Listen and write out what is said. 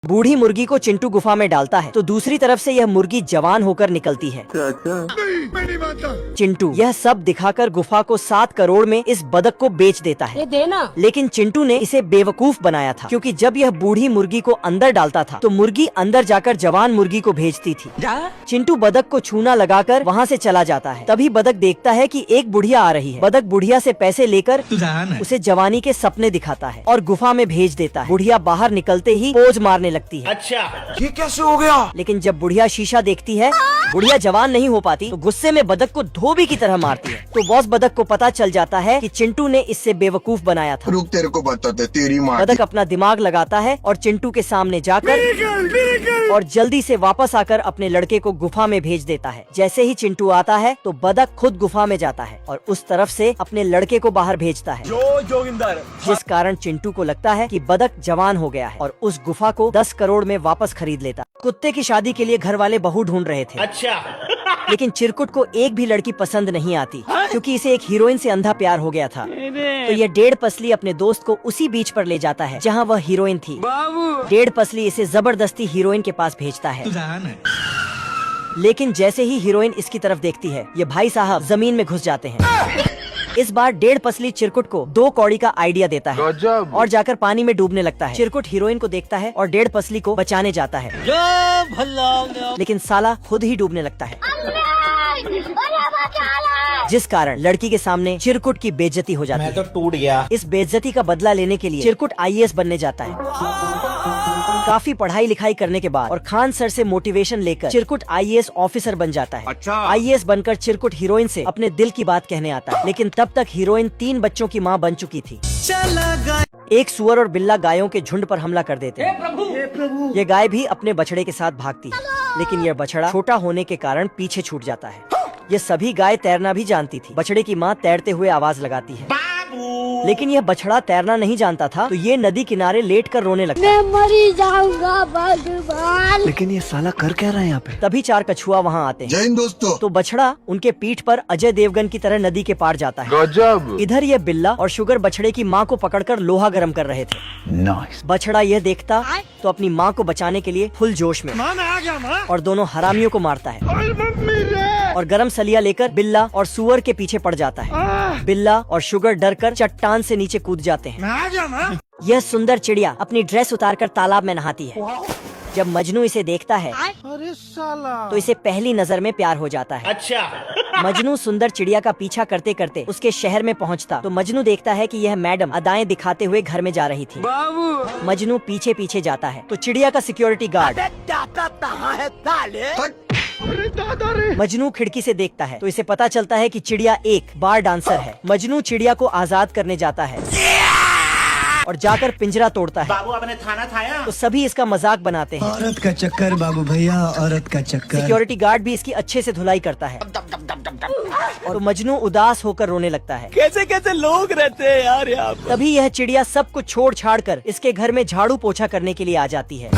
बूढ़ी मुर्गी को चिंटू गुफा में डालता है तो दूसरी तरफ से यह मुर्गी जवान होकर निकलती है। मैं नहीं मानता। चिंटू यह सब दिखाकर गुफा को 7 करोड़ में इस बदक को बेच देता है। ये देना। लेकिन चिंटू ने इसे बेवकूफ बनाया था, क्योंकि जब यह बूढ़ी मुर्गी को अंदर डालता था तो मुर्गी अंदर जाकर जवान मुर्गी को भेजती थी। चिंटू बदक को छूना लगाकर वहाँ से चला जाता है। तभी बदक देखता है कि एक बुढ़िया आ रही है। बदक बुढ़िया से पैसे लेकर उसे जवानी के सपने दिखाता है और गुफा में भेज देता है। बुढ़िया बाहर निकलते ही पोज मारने लगती है। अच्छा, ये कैसे हो गया? लेकिन जब बुढ़िया शीशा देखती है, बुढ़िया जवान नहीं हो पाती तो गुस्से में बदक को धोबी की तरह मारती है। तो बॉस बदक को पता चल जाता है कि चिंटू ने इससे बेवकूफ बनाया था। रुक, तेरे को बताते, तेरी माँ। बदक अपना दिमाग लगाता है और चिंटू के सामने जाकर और जल्दी से वापस आकर अपने लड़के को गुफा में भेज देता है। जैसे ही चिंटू आता है तो बदक खुद गुफा में जाता है और उस तरफ से अपने लड़के को बाहर भेजता है, जिस कारण चिंटू को लगता है कि बदक जवान हो गया है और उस गुफा को 10 करोड़ में वापस खरीद लेता। कुत्ते की शादी के लिए घर वाले बहू ढूंढ रहे थे। अच्छा। लेकिन चिरकुट को एक भी लड़की पसंद नहीं आती, क्योंकि इसे एक हीरोइन से अंधा प्यार हो गया था। तो ये डेढ़ पसली अपने दोस्त को उसी बीच पर ले जाता है जहाँ वह हीरोइन थी। डेढ़ पसली इसे जबरदस्ती हीरोइन के पास भेजता है। लेकिन जैसे ही हीरोइन इसकी तरफ देखती है, ये भाई साहब जमीन में घुस जाते हैं। इस बार डेढ़ पसली चिरकुट को 2 कौड़ी का आइडिया देता है और जाकर पानी में डूबने लगता है। चिरकुट हीरोइन को देखता है और डेढ़ पसली को बचाने जाता है, लेकिन साला खुद ही डूबने लगता है, जिस कारण लड़की के सामने चिरकुट की बेइज्जती हो जाती है। मैं तो टूट गया। इस बेइज्जती का बदला लेने के लिए चिरकुट IAS बनने जाता है। काफी पढ़ाई लिखाई करने के बाद और खान सर से मोटिवेशन लेकर चिरकुट IAS ऑफिसर बन जाता है। अच्छा। IAS बनकर चिरकुट हीरोइन से अपने दिल की बात कहने आता है, लेकिन तब तक हीरोइन 3 बच्चों की माँ बन चुकी थी। एक सुअर और बिल्ला गायों के झुंड पर हमला कर देते हैं। ये गाय भी अपने बछड़े के साथ भागती है, लेकिन यह बछड़ा छोटा होने के कारण पीछे छूट जाता है। ये सभी गाय तैरना भी जानती थी। बछड़े की माँ तैरते हुए आवाज लगाती है, लेकिन यह बछड़ा तैरना नहीं जानता था, तो ये नदी किनारे लेट कर रोने लगता है। मैं मरी जाऊंगा भगवान। लेकिन ये साला कर क्या रहा है यहाँ पे? तभी 4 कछुआ वहाँ आते हैं। जय हिंद दोस्तों। तो बछड़ा उनके पीठ पर अजय देवगन की तरह नदी के पार जाता है। गजब। इधर ये बिल्ला और शुगर बछड़े की माँ को पकड़कर लोहा गर्म कर रहे थे। नाइस। बछड़ा यह देखता तो अपनी माँ को बचाने के लिए फुल जोश में और दोनों हरामियों को मारता है और गरम सलिया लेकर बिल्ला और सुअर के पीछे पड़ जाता है। बिल्ला और शुगर डरकर चट्टान से नीचे कूद जाते हैं। यह सुंदर चिड़िया अपनी ड्रेस उतारकर तालाब में नहाती है। जब मजनू इसे देखता है तो इसे पहली नजर में प्यार हो जाता है। अच्छा। मजनू सुंदर चिड़िया का पीछा करते करते उसके शहर में पहुंचता तो मजनू देखता है कि यह मैडम अदाएं दिखाते हुए घर में जा रही थी। मजनू पीछे पीछे जाता है तो चिड़िया का सिक्योरिटी गार्ड मजनू खिड़की से देखता है तो इसे पता चलता है कि चिड़िया एक बार डांसर है। मजनू चिड़िया को आजाद करने जाता है और जाकर पिंजरा तोड़ता है। बाबू आपने थाना थाया। तो सभी इसका मजाक बनाते हैं। औरत का चक्कर बाबू भैया, औरत का चक्कर। सिक्योरिटी गार्ड भी इसकी अच्छे से धुलाई करता है और मजनू उदास होकर रोने लगता है। कैसे कैसे लोग रहते हैं यार यहाँ पे। तभी यह चिड़िया सब कुछ छोड़ छाड़ कर इसके घर में झाड़ू पोछा करने के लिए आ जाती है।